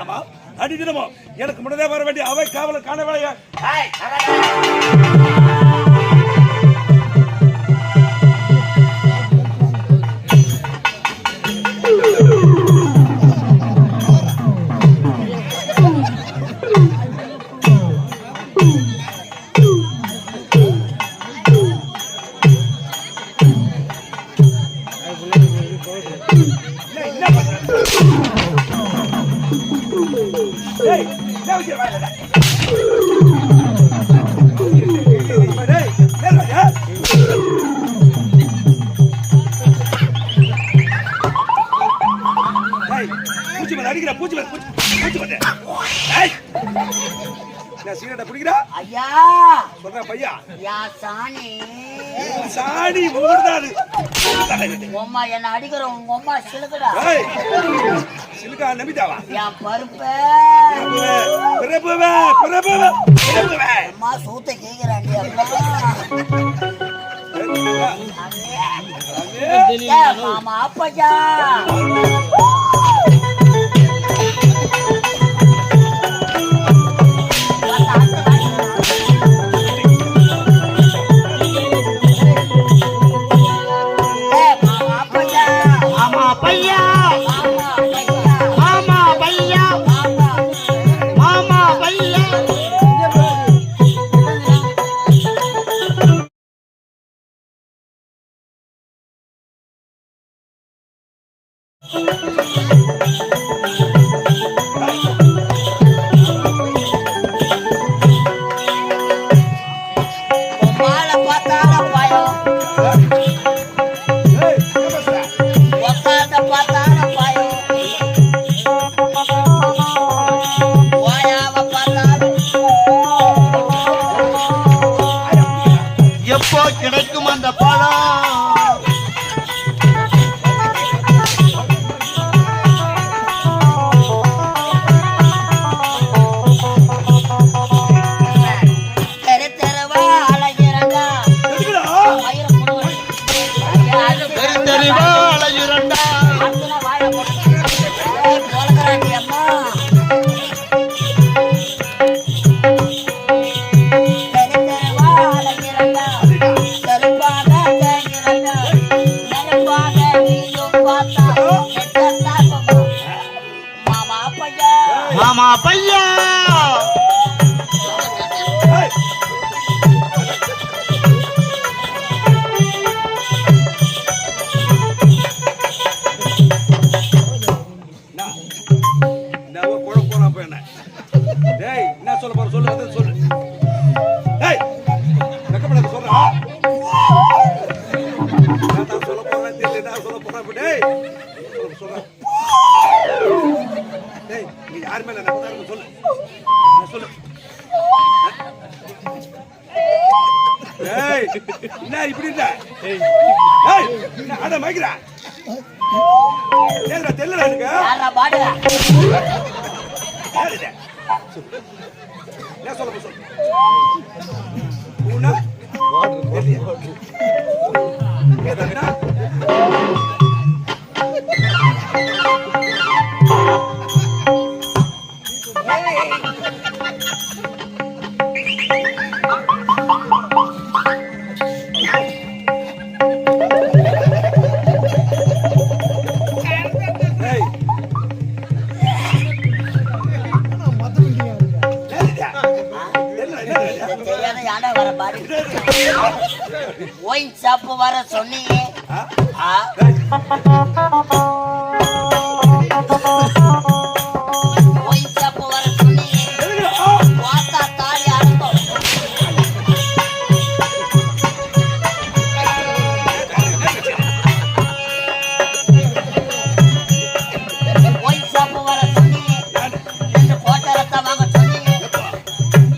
ஆமா அடிதினமும் எனக்கு முன்னதே வர வேண்டிய அவை காவல காண வேலையா ஐயா சொல்ற பையா சாணி சாணி ஊர்தாது உம்மா என்ன அடிக்கிற உங்க அம்மா சிலுக்குடா சிலுக்கா நம்பிட்டாவா என் பருப்பு அம்மா சூத்த கேக்குறாண்டி மாமா அப்பா எப்போ கிடைக்கும் அந்த பழம் மாமா பையா என்ன சொல்ல போற சொல்லு அதை சொல்லு வெக்கப்படாத சொல்றேன் சொல்ல போறேன் தெரியல சொல்ல போறேன் சொல்றேன் நீ யார் மேல நம்புறாரு சொல்லு சொல்லு என்ன இப்படி இல்ல அட மைக்ரா தெரியல எனக்கு என்ன சொல்ல சொல்லு ஒயின் ஷாப் வர சொன்னீங்க ஒயின் ஷாப் வர சொன்னீங்க வாத்தா தாலி அடங்கும் ஒயின் ஷாப் வர சொன்னீங்க ரெண்டு போட்டோ ரத்தம் வாங்க சொன்னீங்க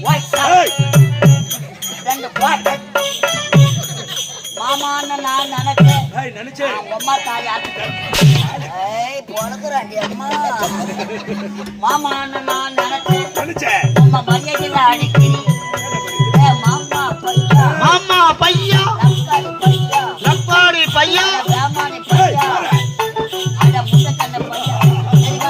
ஒயின் ஷாப் ரெண்டு போட்டோ மாமான்னு நான் நினைச்சேன் அம்மா தாயார் பொழுதுறாண்டி அம்மா மாமான்னு நான் நினைச்சேன் அம்மா மரியாதையில அடிக்கிறீ மாமா பையா மாமா பையா லப்பாடி பையா ராமானி பையா அட முட்டக்கண்ண பையா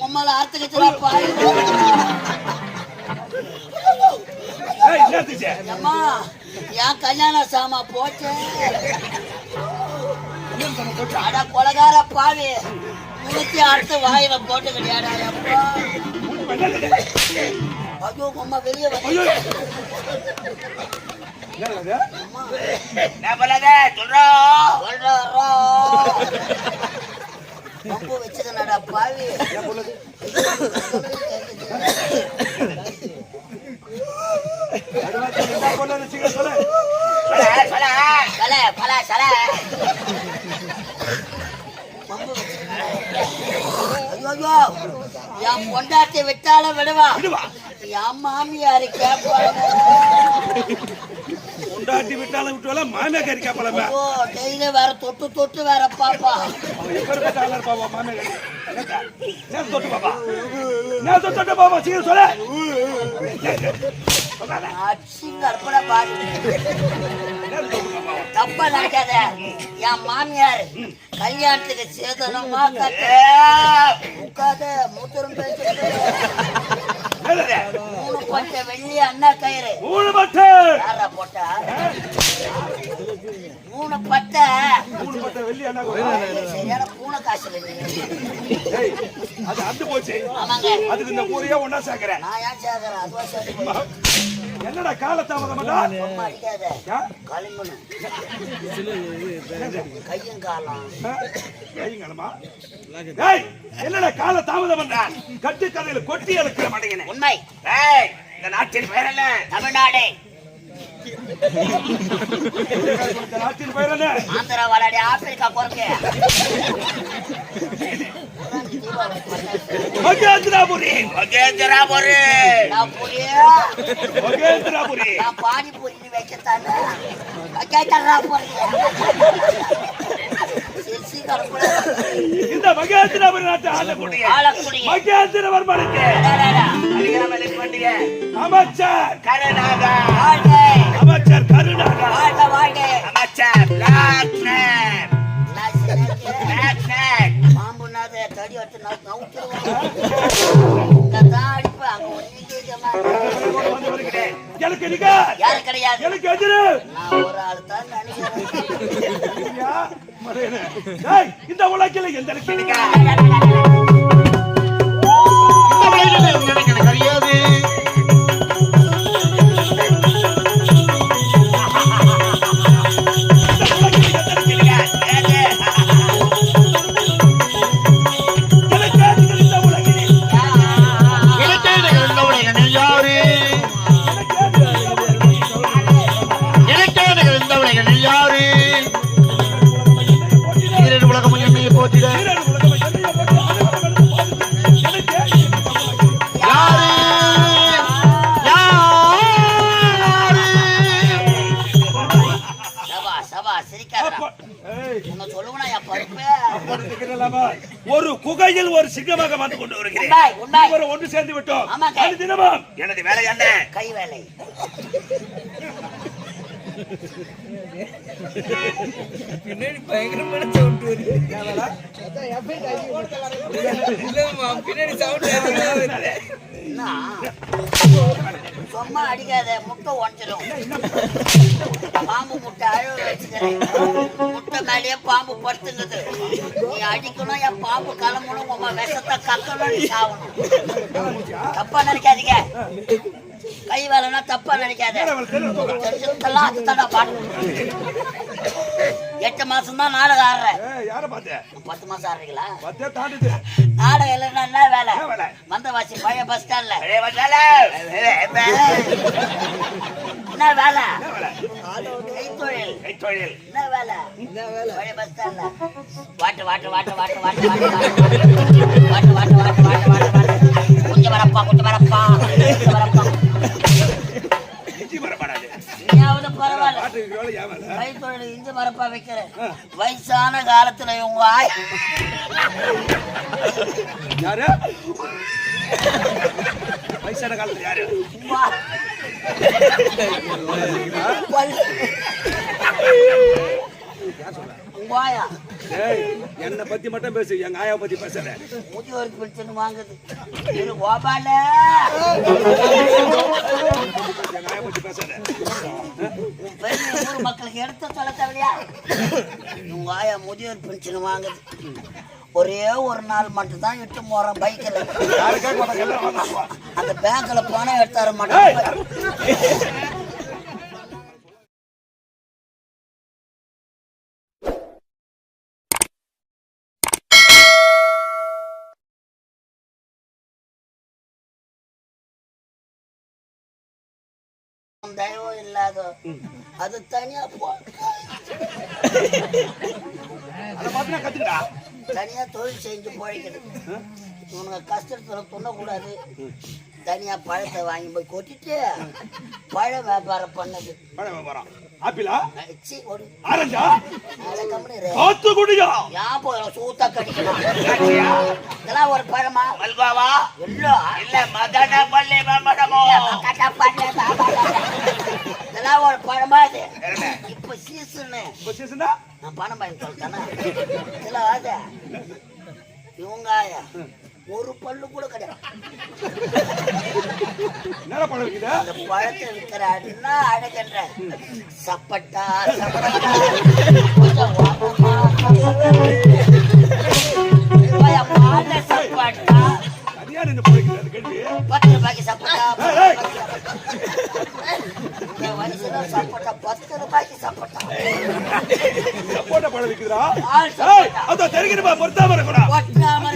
உம்மள அர்த்தக்கச்சரா பாய் என்னத்துச்சு அம்மா என் கல்யாண சாமா போச்சு அட கொலகார பாவி உனக்கு அடுத்து வாயில போட்டு கிடையாடா அப்பா ஐயோ அம்மா வெளியே வந்து ரொம்ப வச்சுக்கணடா பாவி ஐயோ என் பொண்டாட்டி விட்டாலும் விடுவா என் மாமியாரு கேட்பாங்க பொண்டாட்டி விட்டாலும் விட்டுவல மாமியா கறி கேப்பலமே ஓ டெய்லி வேற தொட்டு தொட்டு வேற பாப்பா எப்பேற்பட்ட ஆளர் பாப்பா மாமியா கறி நான் தொட்டு பாப்பா நான் தொட்டு பாப்பா சீக்கிரம் சொல்ல அர்ப்பண பாரு தப்பா நினைக்காத என் மாமியார் கல்யாணத்துக்கு சேதனமா உட்காத மூத்தரும் பேசிட்டு 3 பட்டை வெள்ளி அண்ணா கயிறு 3 பட்டை யாரா போட்டா 3 பட்டை வெள்ளி அண்ணா சரியான பூனை காசு அது அந்து போச்சு ஆமாங்க அதுக்கு இந்த ஊரையே ஒன்னா சேர்க்கிறேன் நான் ஏன் சேர்க்கிறேன் அதுவா சேர்த்து என்னடா காலதாமதம் அடிக்காத களிமண் கையும் காலம் என்னடா கால தாமதம் பண்றான் கட்டு கதையில கொட்டி அழுக்கிற மாட்டேங்க உண்மை இந்த நாட்டின் பெயர் என்ன தமிழ்நாடு இந்த நாட்டின் பெயர் என்ன ஆந்திரா வாடாடி ஆப்பிரிக்கா பொறுக்கு மகேந்திராபுரி மகேந்திராபுரி மகேந்திராபுரி நான் பானிபூரி வைக்கத்தானே மகேந்திராபுரி இந்த மகேந்திராபுரி நாட்டு ஆளக்கூடிய மகேந்திரவர்மனுக்கு அமைச்சர் கருணாகா அமைச்சர் கருணாகா அமைச்சர் பாம்புனாத தடி எடுத்து அடிப்பு அங்க எனக்கு யாரு கிடையாது எனக்கு எதிரு நான் ஒரு ஆள் தான் நினைக்கிறேன் இந்த உலகில எந்த அறியாது ஒரு குகையில் ஒரு சிங்கமாக வந்து கொண்டு வருகிறேன் ஒன்று சேர்ந்து விட்டோம் தினமும் எனது வேலை என்ன கை வேலை பின்னாடி பயங்கரமான சவுண்ட் வருது பின்னாடி சவுண்ட் சும்மா அடிக்காத முட்டை உடஞ்சிடும் பாம்பு முட்டை அழுவ வச்சுக்கிறேன் முட்டை மேலேயே பாம்பு படுத்துங்குது நீ அடிக்கணும் என் பாம்பு கிளம்பணும் உங்க விஷத்தை கக்கணும் நீ சாவணும் தப்பா நினைக்காதீங்க கை வேலைன்னா தப்பா நினைக்காத அதுதான் பாட்டு 8 மாசம் தான் நாடகம் ஆடுறேன் 10 மாசம் ஆடுறீங்களா நாடகம் இல்லைன்னா என்ன வேலை மந்தவாசி பழைய பஸ் ஸ்டாண்ட்ல என்ன வேலை கைத்தொழில் என்ன வேலை பழைய பஸ் ஸ்டாண்ட்ல வாட்டு வாட்டு வாட்டு வாட்டு வாட்டு வாட்டு வாட்டு வாட்டு வாட்டு வாட்டு வாட்டு வாட்டு கொஞ்சம் வரப்பா கொஞ்சம் வரப்பா கொஞ்சம் வரப்பா நீயாவது பரவாயில்ல கைத்தொழில் இஞ்சி மரப்பா வைக்கிறேன் வயசான காலத்துல இவங்க யாரு வயசான காலத்துல யாரு உங்க ஆயா ஏய், என்னை பத்தி மட்டும் பேசு, எங்க ஆயா பத்தி பேசல. முதியோர் பென்ஷன் வாங்குது இரு கோபால எங்க ஆயா பத்தி பேசல. உன் பெரிய ஊர் மக்களுக்கு எடுத்து சொல்ல தேவையா? உங்க ஆயா முதியோர் பென்ஷன் வாங்குது. ஒரே ஒரு நாள் மட்டும் தான் இட்டு போறேன் பைக்கில். யாரும் கேட்க மாட்டாங்க, எல்லாம் வாங்குவாங்க. அந்த பேங்க்ல பணம் எடுத்தார மாட்டேன். தயவும் இல்லாத அது தனியா போ, அதை பார்த்து நான் கத்துக்கிட்டா. தனியா தொழில் செஞ்சு போய்க்குது. உனக்கு கஷ்டத்துல துண்ணக்கூடாது. தனியா பழத்தை வாங்கி போய் கொட்டிட்டு பழ வியாபாரம் பண்ணது. பழம் வியாபாரம். ஆப்பிளா, சீ, ஒரு ஆரஞ்சா, அதை கம்பெனி சாத்துக்குடியா, ஏன் போய் சூத்தா கடிக்கணும்? இதெல்லாம் ஒரு பழமா? மல்வாவா இல்ல இல்ல மதன பள்ளி மாமடமோ இதெல்லாம் ஒரு பழமா? இது இப்ப சீசனு. இப்ப சீசனா? நான் பணம் வாங்கி சொல்லிட்டேன்னா இதெல்லாம் ஆகுது. இவங்க ஆயா ஒரு பல்லு கூட கிடையாது. என்னடா பழம் இருக்குது? அந்த பழத்தை விற்கிற அடினா அழகன்ற சப்பட்டா சப்பட்டா கொஞ்சம் வாங்கம்மா. ரூபாயா மாலை சப்பட்டா அது யார் இந்த பழம் கேள்வி? 10 ரூபாய்க்கு சப்பட்டா. ஏய், இந்த வயசுல சப்பட்டா 10 ரூபாய்க்கு சப்பட்டா. சப்போட்டா பழம் விக்குதுடா. ஆள் ஏய், சப்பட்டா அதோ தெரிகிறப்பா, பொறுத்தாம இருக்கணும். ஒட்டாம